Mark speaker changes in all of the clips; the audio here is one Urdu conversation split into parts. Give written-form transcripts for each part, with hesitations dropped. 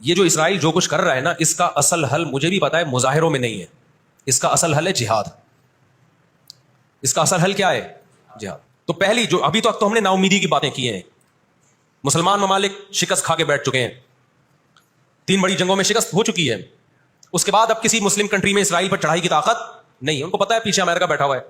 Speaker 1: یہ جو اسرائیل جو کچھ کر رہا ہے نا، اس کا اصل حل مجھے بھی پتا ہے مظاہروں میں نہیں ہے، اس کا اصل حل ہے جہاد. اس کا اصل حل کیا ہے؟ جہاد. تو پہلی جو ابھی تک تو ہم نے نا امیدی کی باتیں کی ہیں، مسلمان ممالک شکست کھا کے بیٹھ چکے ہیں، 3 بڑی جنگوں میں شکست ہو چکی ہے. اس کے بعد اب کسی مسلم کنٹری میں اسرائیل پر چڑھائی کی طاقت نہیں ہے. ان کو پتا ہے پیچھے امریکہ بیٹھا ہوا ہے.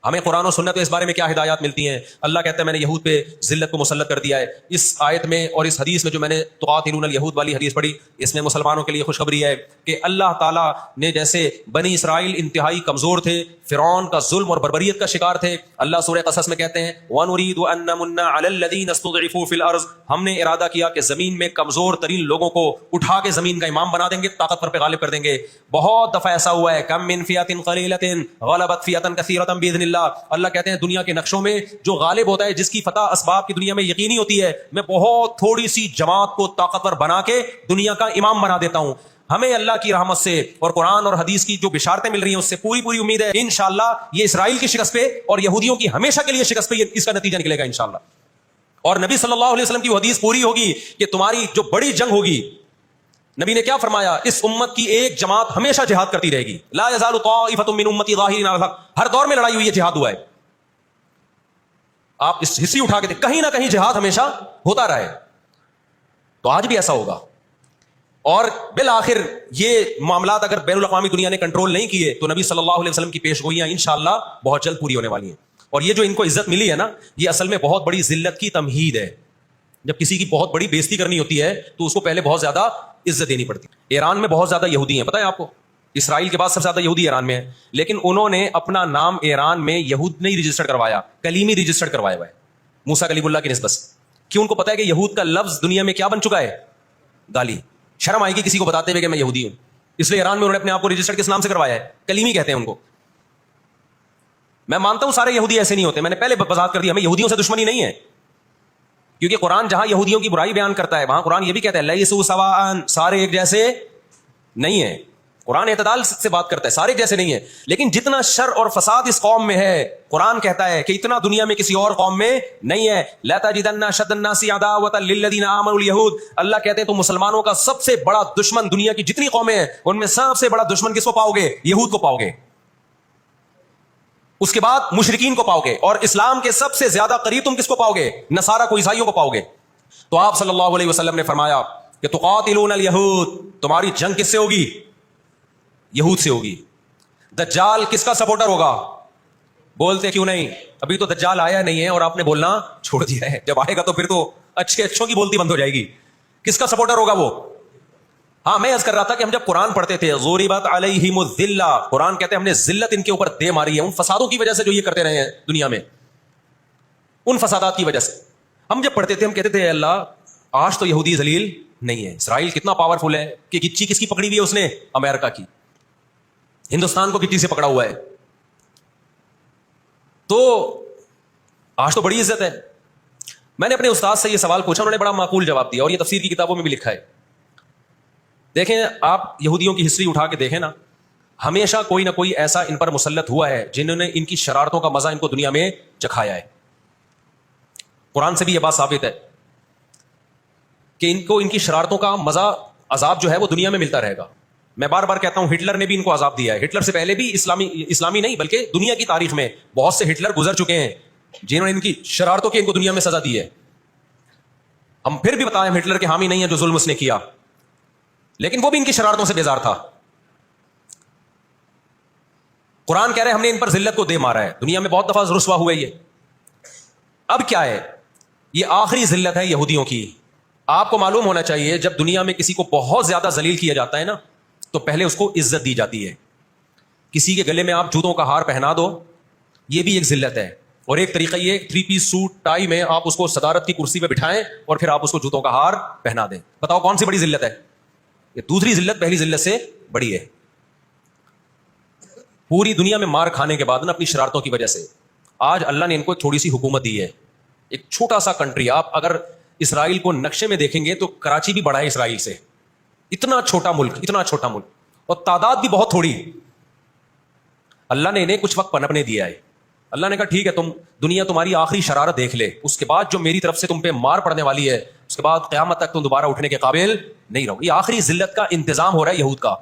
Speaker 1: ہمیں قرآن و سنت اس بارے میں کیا ہدایات ملتی ہیں. اللہ کہتا ہے میں نے یہود پہ ذلت کو مسلط کر دیا ہے. اس آیت میں اور اس حدیث میں جو میں نے تقاتلون الیہود والی حدیث پڑھی، اس میں مسلمانوں کے لیے خوشخبری ہے کہ اللہ تعالیٰ نے جیسے بنی اسرائیل انتہائی کمزور تھے، فرعون کا ظلم اور بربریت کا شکار تھے، اللہ سورہ قصص میں کہتے ہیں وَنُرِيدُ أَن نَّمُنَّ عَلَى الَّذِينَ اسْتُضْعِفُوا فِي الْأَرْضِ، ہم نے ارادہ کیا کہ زمین میں کمزور ترین لوگوں کو اٹھا کے زمین کا امام بنا دیں گے، طاقتور پہ غالب کر دیں گے. بہت دفعہ ایسا ہوا ہے، کم من فئۃ قلیلۃ غلبت فئۃ کثیرۃ بإذن اللہ. اللہ کہتے ہیں دنیا کے نقشوں میں جو غالب ہوتا ہے، جس کی فتح اسباب کی دنیا میں یقینی ہوتی ہے، میں بہت تھوڑی سی جماعت کو طاقتور بنا کے دنیا کا امام بنا دیتا ہوں. ہمیں اللہ کی رحمت سے اور قرآن اور حدیث کی جو بشارتیں مل رہی ہیں اس سے پوری پوری امید ہے انشاءاللہ یہ اسرائیل کی شکست پہ اور یہودیوں کی ہمیشہ کے لیے شکست پہ اس کا نتیجہ نکلے گا انشاءاللہ. اور نبی صلی اللہ علیہ وسلم کی وہ حدیث پوری ہوگی کہ تمہاری جو بڑی جنگ ہوگی، نبی نے کیا فرمایا؟ اس امت کی ایک جماعت ہمیشہ جہاد کرتی رہے گی. لا یزال طائفۃ من امتی ظاہرین علی الحق. ہر دور میں لڑائی ہوئی ہے، جہاد ہوا ہے. آپ اس ہسٹری اٹھا کے کہیں نہ کہیں جہاد ہمیشہ ہوتا رہا ہے. تو آج بھی ایسا ہوگا. اور بالآخر یہ معاملات اگر بین الاقوامی دنیا نے کنٹرول نہیں کیے تو نبی صلی اللہ علیہ وسلم کی پیش گوئیاں انشاءاللہ بہت جلد پوری ہونے والی ہیں. اور یہ جو ان کو عزت ملی ہے نا، یہ اصل میں بہت بڑی ذلت کی تمہید ہے. جب کسی کی بہت بڑی بےزتی کرنی ہوتی ہے تو اس کو پہلے بہت زیادہ عزت دینی پڑتی. ایران میں بہت زیادہ یہودی ہیں، پتہ ہے آپ کو؟ اسرائیل کے بعد سب سے زیادہ یہودی ایران میں ہے، لیکن انہوں نے اپنا نام ایران میں یہود نہیں رجسٹر کروایا، کلیمی رجسٹر کروایا ہوا ہے موسیٰ کلیم اللہ کی نسبت سے. کیوں؟ ان کو پتا ہے کہ یہود کا لفظ دنیا میں کیا بن چکا ہے؟ گالی. شرم آئے گی کسی کو بتاتے ہوئے کہ میں یہودی ہوں. اس لیے ایران میں انہوں نے اپنے آپ کو رجسٹر کس نام سے کروایا ہے؟ کلیمی کہتے ہیں ان کو. میں مانتا ہوں سارے یہودی ایسے نہیں ہوتے، میں نے پہلے وضاحت کر دی، ہمیں یہودیوں سے دشمنی نہیں ہے، کیونکہ قرآن جہاں یہودیوں کی برائی بیان کرتا ہے وہاں قرآن یہ بھی کہتا ہے لیسوا سواء، سارے ایک جیسے نہیں ہیں. قرآن اعتدال سے بات کرتا ہے، سارے جیسے نہیں ہیں. لیکن جتنا شر اور فساد اس قوم میں ہے، قرآن کہتا ہے کہ اتنا دنیا میں کسی اور قوم میں نہیں ہے. لا تجدن اشد الناس عداوۃ للذین آمنوا الیہود. اللہ کہتے ہیں تو مسلمانوں کا سب سے بڑا دشمن دنیا کی جتنی قومیں ہیں ان میں سب سے بڑا دشمن کس کو پاؤ گے؟ یہود کو پاؤ گے. اس کے بعد مشرکین کو پاؤ گے، اور اسلام کے سب سے زیادہ قریب تم کس کو پاؤ گے؟ نصارہ کو، عیسائیوں کو پاؤ گے. تو آپ صلی اللہ علیہ وسلم نے فرمایا کہ تقاتلون الیہود، تمہاری جنگ کس سے ہوگی؟ یہود سے ہوگی. دجال کس کا سپورٹر ہوگا؟ بولتے کیوں نہیں؟ ابھی تو دجال آیا نہیں ہے اور آپ نے بولنا چھوڑ دیا ہے. جب آئے گا تو پھر تو اچھوں کی بولتی بند ہو جائے گی. کس کا سپورٹر ہوگا وہ؟ ہاں میں عرض کر رہا تھا کہ ہم جب قرآن پڑھتے تھے ضربت علیہم الذلہ، قرآن کہتے ہیں ہم نے ذلت ان کے اوپر دے ماری ہے ان فسادوں کی وجہ سے جو یہ کرتے رہے ہیں دنیا میں، ان فسادات کی وجہ سے. ہم جب پڑھتے تھے ہم کہتے تھے اللہ آج تو یہودی ذلیل نہیں ہے. اسرائیل کتنا پاورفل ہے کہ گچی کس کی پکڑی ہوئی ہے اس نے؟ امریکہ کی. ہندوستان کو گچی سے پکڑا ہوا ہے. تو آج تو بڑی عزت ہے. میں نے اپنے استاد سے یہ سوال پوچھا، انہوں نے بڑا معقول جواب دیا اور یہ تفسیر کی کتابوں میں بھی لکھا ہے. دیکھیں آپ یہودیوں کی ہسٹری اٹھا کے دیکھیں نا، ہمیشہ کوئی نہ کوئی ایسا ان پر مسلط ہوا ہے جنہوں نے ان کی شرارتوں کا مزہ ان کو دنیا میں چکھایا ہے. قرآن سے بھی یہ بات ثابت ہے کہ ان کو ان کی شرارتوں کا مزہ، عذاب جو ہے وہ دنیا میں ملتا رہے گا. میں بار بار کہتا ہوں ہٹلر نے بھی ان کو عذاب دیا ہے. ہٹلر سے پہلے بھی اسلامی نہیں بلکہ دنیا کی تاریخ میں بہت سے ہٹلر گزر چکے ہیں جنہوں نے ان کی شرارتوں کی ان کو دنیا میں سزا دی ہے. ہم پھر بھی بتائیں ہٹلر کے حامی نہیں ہے جو ظلم اس نے کیا، لیکن وہ بھی ان کی شرارتوں سے بیزار تھا. قرآن کہہ رہے ہم نے ان پر ذلت کو دے مارا ہے، دنیا میں بہت دفعہ رسوا ہوئے. یہ اب کیا ہے؟ یہ آخری ذلت ہے یہودیوں کی. آپ کو معلوم ہونا چاہیے جب دنیا میں کسی کو بہت زیادہ ذلیل کیا جاتا ہے نا تو پہلے اس کو عزت دی جاتی ہے. کسی کے گلے میں آپ جوتوں کا ہار پہنا دو، یہ بھی ایک ذلت ہے. اور ایک طریقہ یہ 3 پیس سوٹ ٹائی میں آپ اس کو صدارت کی کرسی پہ بٹھائیں اور پھر آپ اس کو جوتوں کا ہار پہنا دیں. بتاؤ کون سی بڑی ذلت ہے؟ یہ دوسری ذلت پہلی ذلت سے بڑی ہے. پوری دنیا میں مار کھانے کے بعد نا اپنی شرارتوں کی وجہ سے آج اللہ نے ان کو ایک تھوڑی سی حکومت دی ہے. ایک چھوٹا سا کنٹری، آپ اگر اسرائیل کو نقشے میں دیکھیں گے تو کراچی بھی بڑا ہے اسرائیل سے. اتنا چھوٹا ملک، اتنا چھوٹا ملک، اور تعداد بھی بہت تھوڑی. اللہ نے انہیں کچھ وقت پنپنے دیا ہے. اللہ نے کہا ٹھیک ہے تم دنیا تمہاری آخری شرارت دیکھ لے، اس کے بعد جو میری طرف سے تم پہ مار پڑنے والی ہے اس کے بعد قیامت تک تم دوبارہ اٹھنے کے قابل نہیں رہو. یہ آخری ذلت کا انتظام ہو رہا ہے یہود کا.